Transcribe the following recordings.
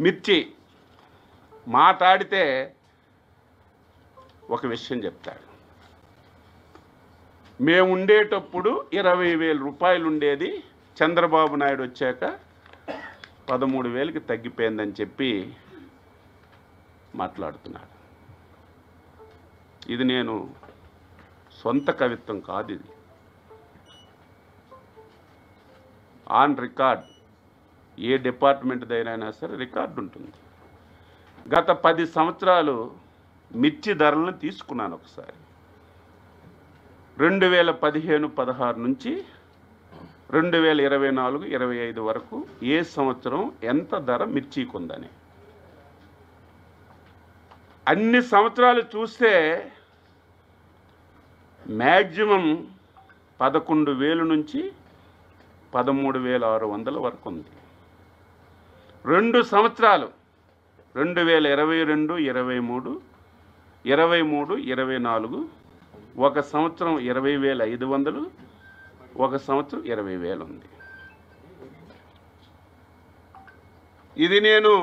మిర్చి మాట్లాడితే ఒక విషయం చెప్తాడు. మేము ఉండేటప్పుడు 20,000 రూపాయలు ఉండేది, చంద్రబాబు నాయుడు వచ్చాక 13,000కి తగ్గిపోయిందని చెప్పి మాట్లాడుతున్నాడు. ఇది నేను సొంత కవిత్వం కాదు, ఇది ఆన్ రికార్డ్. ఏ డిపార్ట్మెంట్దైనా సరే రికార్డు ఉంటుంది. గత 10 సంవత్సరాలు మిర్చి ధరలను తీసుకున్నాను ఒకసారి. 2015-16 నుంచి 2024-25 వరకు ఏ సంవత్సరం ఎంత ధర మిర్చికి ఉందని అన్ని సంవత్సరాలు చూస్తే మ్యాక్సిమం 11,000 నుంచి 13,600 వరకు ఉంది. 2 సంవత్సరాలు 2022, 23, 24 ఒక సంవత్సరం 20,500, ఒక సంవత్సరం 20,000 ఉంది. ఇది నేను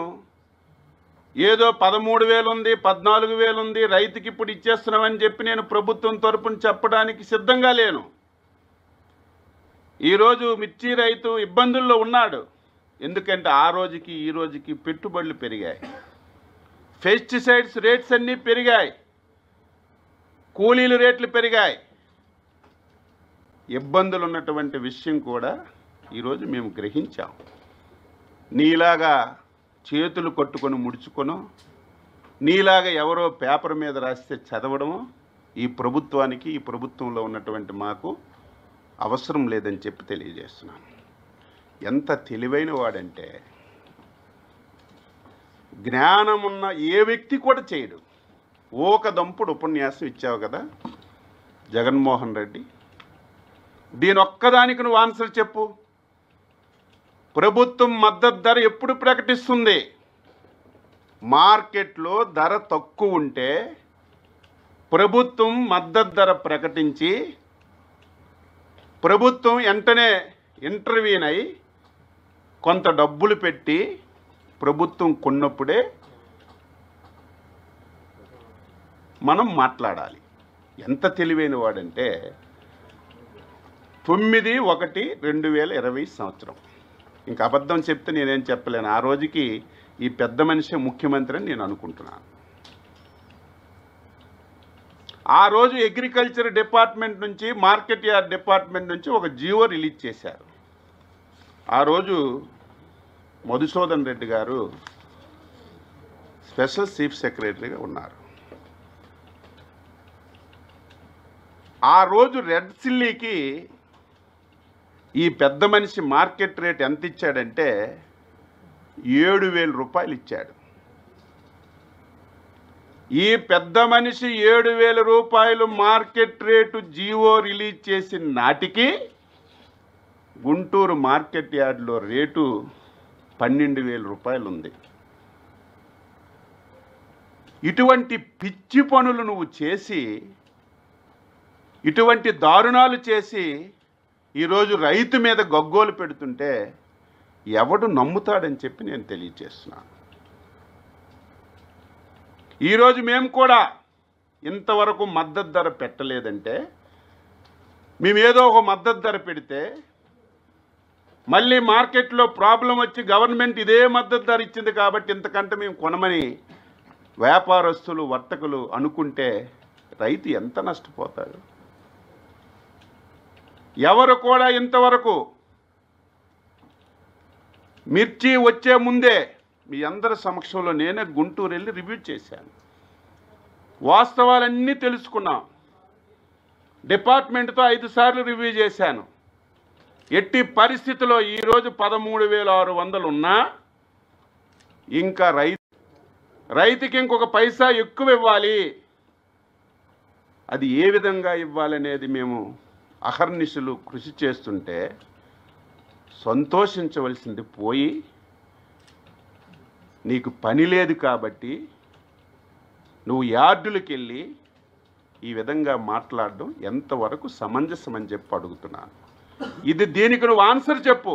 ఏదో 13,000 ఉంది, 14,000 ఉంది, రైతుకి ఇప్పుడు ఇచ్చేస్తున్నామని చెప్పి నేను ప్రభుత్వం తరపున చెప్పడానికి సిద్ధంగా లేను. ఈరోజు మిర్చి రైతు ఇబ్బందుల్లో ఉన్నాడు. ఎందుకంటే ఆ రోజుకి ఈ రోజుకి పెట్టుబడులు పెరిగాయి, పెస్టిసైడ్స్ రేట్స్ అన్నీ పెరిగాయి, కూలీలు రేట్లు పెరిగాయి. ఇబ్బందులు ఉన్నటువంటి విషయం కూడా ఈరోజు మేము గ్రహించాం. నీలాగా చేతులు కట్టుకొని ముడుచుకొనో, నీలాగా ఎవరో పేపర్ మీద రాస్తే చదవడమో ఈ ప్రభుత్వానికి, ఈ ప్రభుత్వంలో ఉన్నటువంటి మాకు అవసరం లేదని చెప్పి తెలియజేస్తున్నాను. ఎంత తెలివైన వాడంటే జ్ఞానమున్న ఏ వ్యక్తి కూడా చేయడు. ఒక దంపుడు ఉపన్యాసం ఇచ్చావు కదా జగన్మోహన్ రెడ్డి, దీని ఒక్కదానికి నువ్వు ఆన్సర్ చెప్పు. ప్రభుత్వం మద్దతు ధర ఎప్పుడు ప్రకటిస్తుంది? మార్కెట్లో ధర తక్కువ ఉంటే ప్రభుత్వం మద్దతు ధర ప్రకటించి ప్రభుత్వం వెంటనే ఇంటర్వ్యూన్ అయి కొంత డబ్బులు పెట్టి ప్రభుత్వం కొన్నప్పుడే మనం మాట్లాడాలి. ఎంత తెలివైన వాడంటే 9/1/2020 సంవత్సరం. ఇంకా అబద్ధం చెప్తే నేనేం చెప్పలేను. ఆ రోజుకి ఈ పెద్ద మనిషి ముఖ్యమంత్రి అని నేను అనుకుంటున్నాను. ఆ రోజు అగ్రికల్చర్ డిపార్ట్మెంట్ నుంచి, మార్కెట్ యార్డ్ డిపార్ట్మెంట్ నుంచి ఒక జీవో రిలీజ్ చేశారు. ఆ రోజు మధుసూదన్ రెడ్డి గారు స్పెషల్ చీఫ్ సెక్రటరీగా ఉన్నారు. ఆ రోజు రెడ్ సిల్లీకి ఈ పెద్ద మనిషి మార్కెట్ రేట్ ఎంత ఇచ్చాడంటే 7,000 రూపాయలు ఇచ్చాడు. ఈ పెద్ద మనిషి 7,000 రూపాయలు మార్కెట్ రేటు జీవో రిలీజ్ చేసిన నాటికి గుంటూరు మార్కెట్ యార్డ్లో రేటు 12,000 రూపాయలు ఉంది. ఇటువంటి పిచ్చి పనులు నువ్వు చేసి, ఇటువంటి దారుణాలు చేసి ఈరోజు రైతు మీద గగ్గోలు పెడుతుంటే ఎవడు నమ్ముతాడని చెప్పి నేను తెలియజేస్తున్నాను. ఈరోజు మేము కూడా ఇంతవరకు మద్దతు ధర పెట్టలేదంటే, మేమేదో ఒక మద్దతు ధర పెడితే మళ్ళీ మార్కెట్లో ప్రాబ్లం వచ్చి గవర్నమెంట్ ఇదే మద్దతు ధర ఇచ్చింది కాబట్టి ఇంతకంటే మేము కొనమని వ్యాపారస్తులు, వర్తకులు అనుకుంటే రైతు ఎంత నష్టపోతాడు? ఎవరు కూడా ఇంతవరకు మిర్చి వచ్చే ముందే మీ అందరి సమక్షంలో నేనే గుంటూరు వెళ్ళి రివ్యూ చేశాను. వాస్తవాలన్నీ తెలుసుకున్నాం. డిపార్ట్మెంట్తో 5 సార్లు రివ్యూ చేశాను. ఎట్టి పరిస్థితిలో ఈరోజు 13,600 ఉన్నా ఇంకా రైతుకి ఇంకొక పైసా ఎక్కువ ఇవ్వాలి. అది ఏ విధంగా ఇవ్వాలనేది మేము అహర్నిశలు కృషి చేస్తుంటే సంతోషించవలసింది పోయి, నీకు పని లేదు కాబట్టి నువ్వు యార్డులకు వెళ్ళి ఈ విధంగా మాట్లాడడం ఎంతవరకు సమంజసం అని చెప్పి అడుగుతున్నాను. దీనికి నువ్వు ఆన్సర్ చెప్పు.